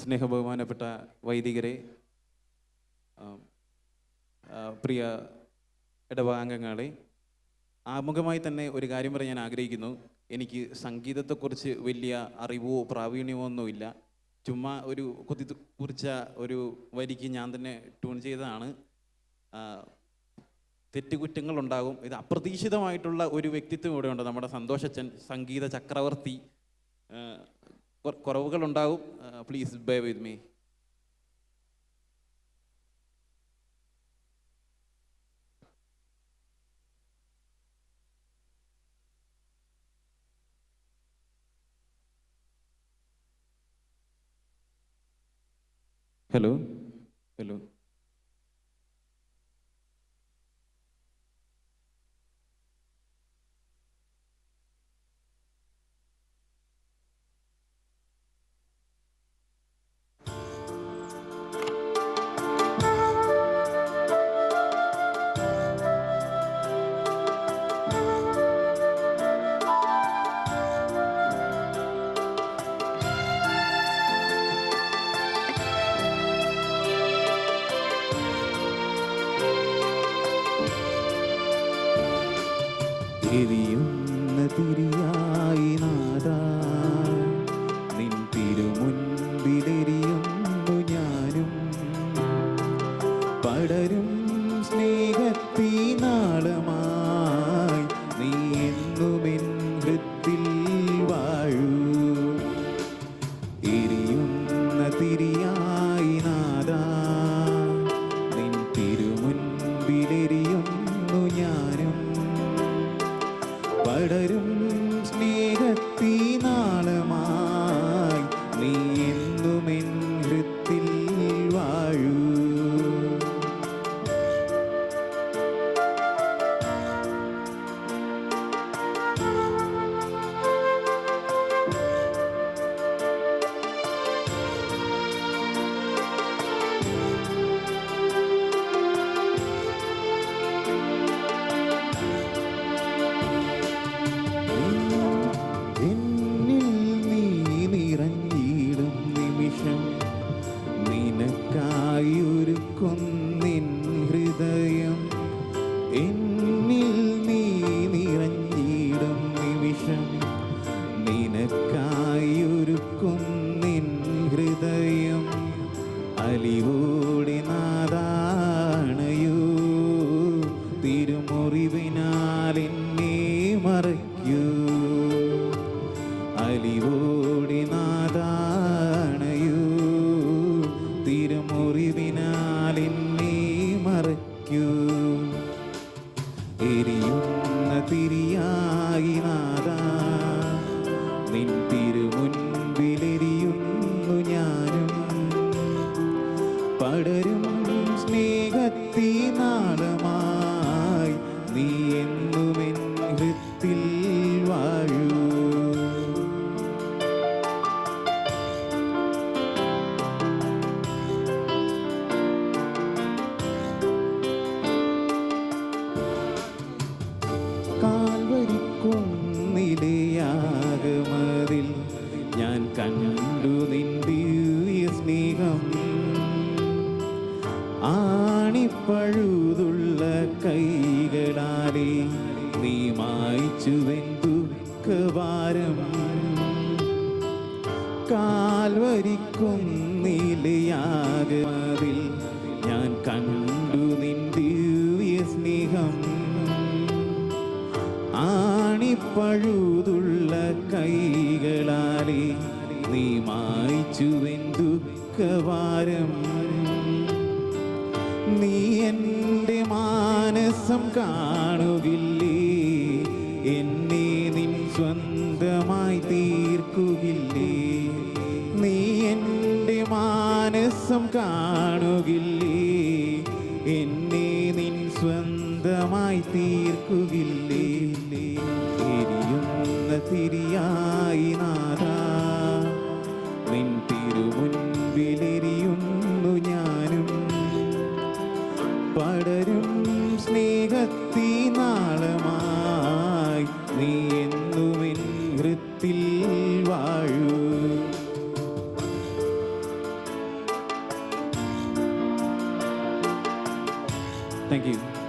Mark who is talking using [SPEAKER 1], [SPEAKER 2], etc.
[SPEAKER 1] സ്നേഹബഹുമാനപ്പെട്ട വൈദികരെ, പ്രിയ ഇടവകാംഗങ്ങളെ, ആമുഖമായി തന്നെ ഒരു കാര്യം പറയാൻ ആഗ്രഹിക്കുന്നു. എനിക്ക് സംഗീതത്തെക്കുറിച്ച് വലിയ അറിവോ പ്രാവീണ്യമോ ഒന്നുമില്ല. ചുമ്മാ ഒരു കുറിച്ച ഒരു വരിക്ക് ഞാൻ തന്നെ ട്യൂൺ ചെയ്തതാണ്. തെറ്റുകുറ്റങ്ങളുണ്ടാകും. ഇത് അപ്രതീക്ഷിതമായിട്ടുള്ള ഒരു വ്യക്തിത്വം ഇവിടെ ഉണ്ട്. നമ്മുടെ സന്തോഷച്ചൻ സംഗീത ചക്രവർത്തി. കുറവുകളുണ്ടാകും. Please be with me. Hello hello എരിയുന്ന തിരിയായി നാദാ, നിൻ തിരുമുൻപിലെരിയുന്നു ഞാനും. പടരും സ്നേഹത്തിനാളമായി നീ എന്നുമെൻ ഹൃത്തിൽ വാഴൂ. എരിയുന്ന തിരിയായി നാദാ, നിൻ തിരുമുൻപിലെരിയുന്നു ഞാനും. പടരും സ്നേഹത്തിനാളമായി നീ എന്നുമെൻ ഹൃത്തിൽ വാഴൂ. നിനക്കായൊരുക്കുന്നിൻ ഹൃദയം, എന്നിൽ നീ നിറഞ്ഞിടും നിമിഷം. നിനക്കായൊരുക്കുന്നിൻ ഹൃദയം, അലിവോടെ നാദാണയോ. തിരുമുറിവിനാൽ എന്നെ മറയ്ക്കൂ. അലിവോടെ നാദാണയോ. തിരുമുറിവിനാൽ എന്നെ മറയ്ക്കൂ. എരിയുന്ന തിരിയായി നാദാ, നിൻ തിരുമുൻപിലെരിയുന്നു ഞാനും. പടരും സ്നേഹത്തിനാളമായി നീ എന്നുമെൻ ഹൃത്തിൽ വാഴൂ. കാൽവരിക്കുന്നിലെയാകമതിൽ ഞാൻ കണ്ടു നിൻ ദിവ്യ സ്നേഹം. ആണിപ്പഴുതുള്ള കൈകളാലെ നീ മായ്ച്ചുവെൻ ദുഃഖഭാരം. കാൽവരിക്കുന്നിലെയാകമതിൽ ഞാൻ കണ്ടു നിൻ ദിവ്യ സ്നേഹം. ആണിപ്പഴുതുള്ള കൈകളാലെ നീ മായ്ച്ചുവെൻ ദുഃഖഭാരം. നീ എൻ്റെ മാനസം കാണുകില്ലേ, എന്നെ നിൻ സ്വന്തമായി തീർക്കുകില്ലേ. നീ എൻ്റെ മാനസം കാണുകില്ലേ, എന്നെ നിൻ സ്വന്തമായി തീർക്കുകില്ലേ. എരിയുന്ന തിരിയായി നാദാ, നിൻ തിരുമുൻപിലെരിയുന്നു ഞാനും. പടരും സ്നേഹത്തിനാളമായി നീ എന്നുമെൻ ഹൃത്തിൽ വാഴൂ. Thank you.